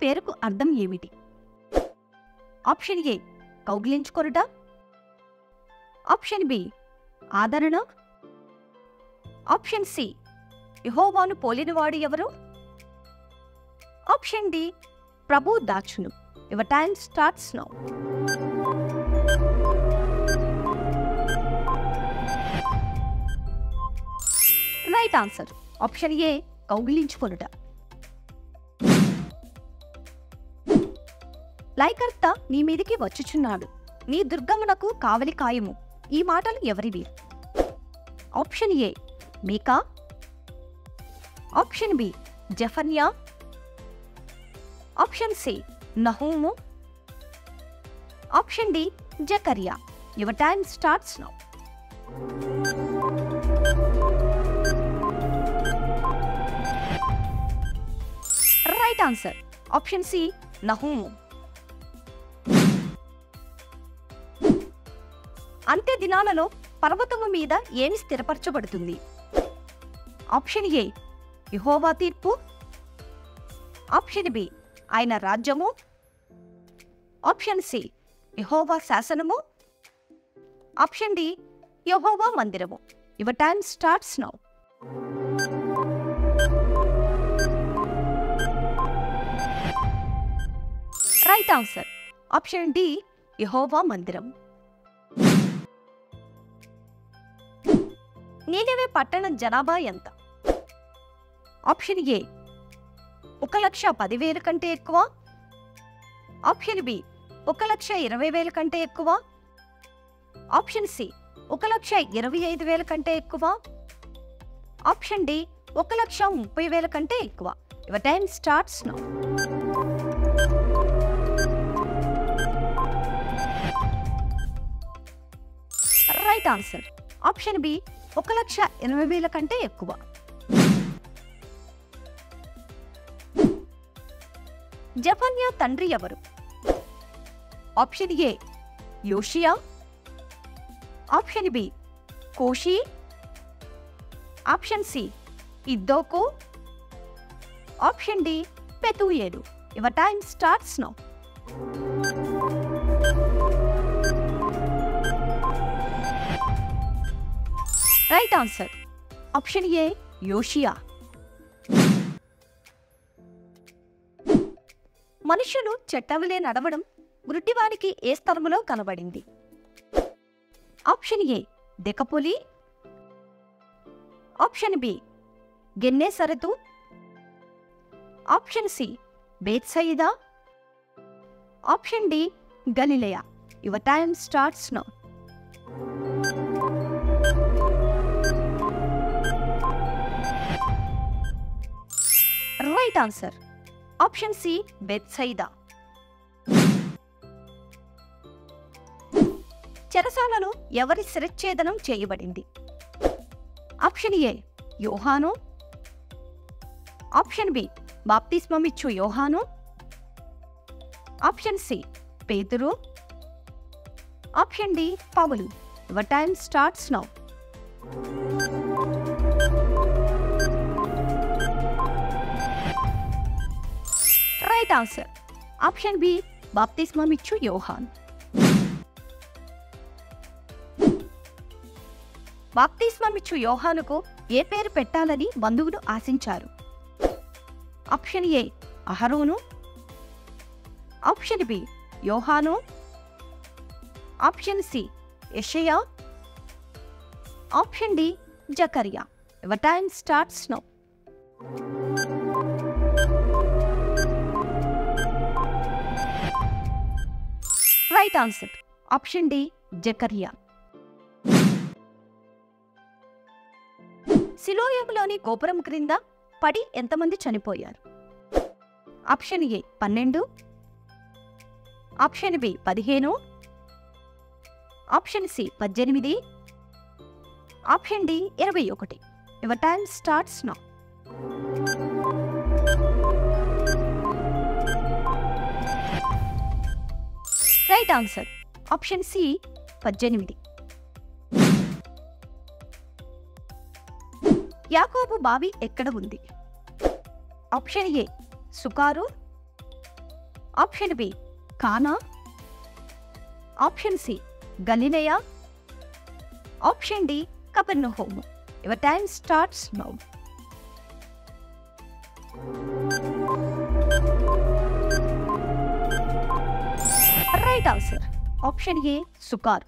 పేరుకు అర్థం ఏమిటి? ఆప్షన్ ఏ కౌగిలించుకొనుట, ఆప్షన్ బి ఆదరణ, ఆప్షన్ సి యెహోవాను పోలినవాడు ఎవరు, ఆప్షన్ డి ప్రభు దాచును. Your time starts now. Right answer option A కౌగిలించుకొనుట. లైకర్త నీ మీదికి వచ్చుచున్నాడు, నీ దుర్గమునకు కావలి కాయము. ఈ మాటలు ఎవరివి? ఆప్షన్ ఏ మీకా, ఆప్షన్ బి జెఫన్యా, ఆప్షన్ సి నహూము, ఆప్షన్ డి జకరియా. Your time starts now. Right answer option C నహూము. అంత్య దినాలలో పర్వతము మీద ఏమి స్థిరపరచబడుతుంది? ఆప్షన్ ఏ యెహోవా తీర్పు, ఆప్షన్ బి ఆయన రాజ్యము, ఆప్షన్ సి యెహోవా శాసనము, ఆప్షన్ డి యెహోవా మందిరము. Your time starts now. Right answer option D యెహోవా మందిరం. నీనెవే పట్టణం జనాభా ఎంత? ఆప్షన్ ఏ 1,10,000 కంటే ఎక్కువ, ఆప్షన్ బి 1,20,000 కంటే ఎక్కువ, ఆప్షన్ సి 1,25,000 కంటే ఎక్కువ, ఆప్షన్ డి 1,30,000 కంటే ఎక్కువ. Your time starts now. Right answer option B 1,20,000 కంటే ఎక్కువ. జెఫన్యా తండ్రి ఎవరు? ఆప్షన్ ఏ యోషియా, ఆప్షన్ బి కోషి, ఆప్షన్ సి ఇద్దోకు, ఆప్షన్ డి పెతూయేలు. Your time starts now. Right answer option A యోషియా. మనుషులు చెట్టవలే నడవడం గుడ్డివానికి ఏ స్థలములో కనబడింది? ఆప్షన్ ఏ దెకపోలి, ఆప్షన్ బి గెన్నేసరతు, ఆప్షన్ సి బేత్సయిదా, ఆప్షన్ డి గలిలయ. Your time starts now. Right answer option C బేత్సయిదా. చెరసాలలో ఎవరి శిరచ్ఛేదనం చేయబడింది? ఆప్షన్ ఏ యోహాను, ఆప్షన్ బి బాప్తిస్మమిచ్చు యోహాను, ఆప్షన్ సి పేతురు, ఆప్షన్ డి పౌలు. Your time starts now. Right answer option B బాప్తిస్మమిచ్చు యోహాన్. బాప్తిస్మమిచ్చు యోహానుకు ఏ పేరు పెట్టాలని బంధువులు ఆశించారు? ఆప్షన్ ఏ అహరోను, ఆప్షన్ బి యోహాను, ఆప్షన్ సి యెషయా, ఆప్షన్ డి జకరియా. Your time starts now. Right answer option D జకరియా. సిలోయములోని గోపురం క్రింద పడి ఎంతమంది చనిపోయారు? Option A 12, option B 15, option C 18, option D 21. Your time starts now. Right answer option C 18. యాకోబు బావి ఎక్కడ ఉంది? ఆప్షన్ ఏ సుకారు, ఆప్షన్ బి కానా, ఆప్షన్ సి గలిలయ, ఆప్షన్ డి కపెర్నహూమ్. Your time starts now. Right answer option A సుకార్.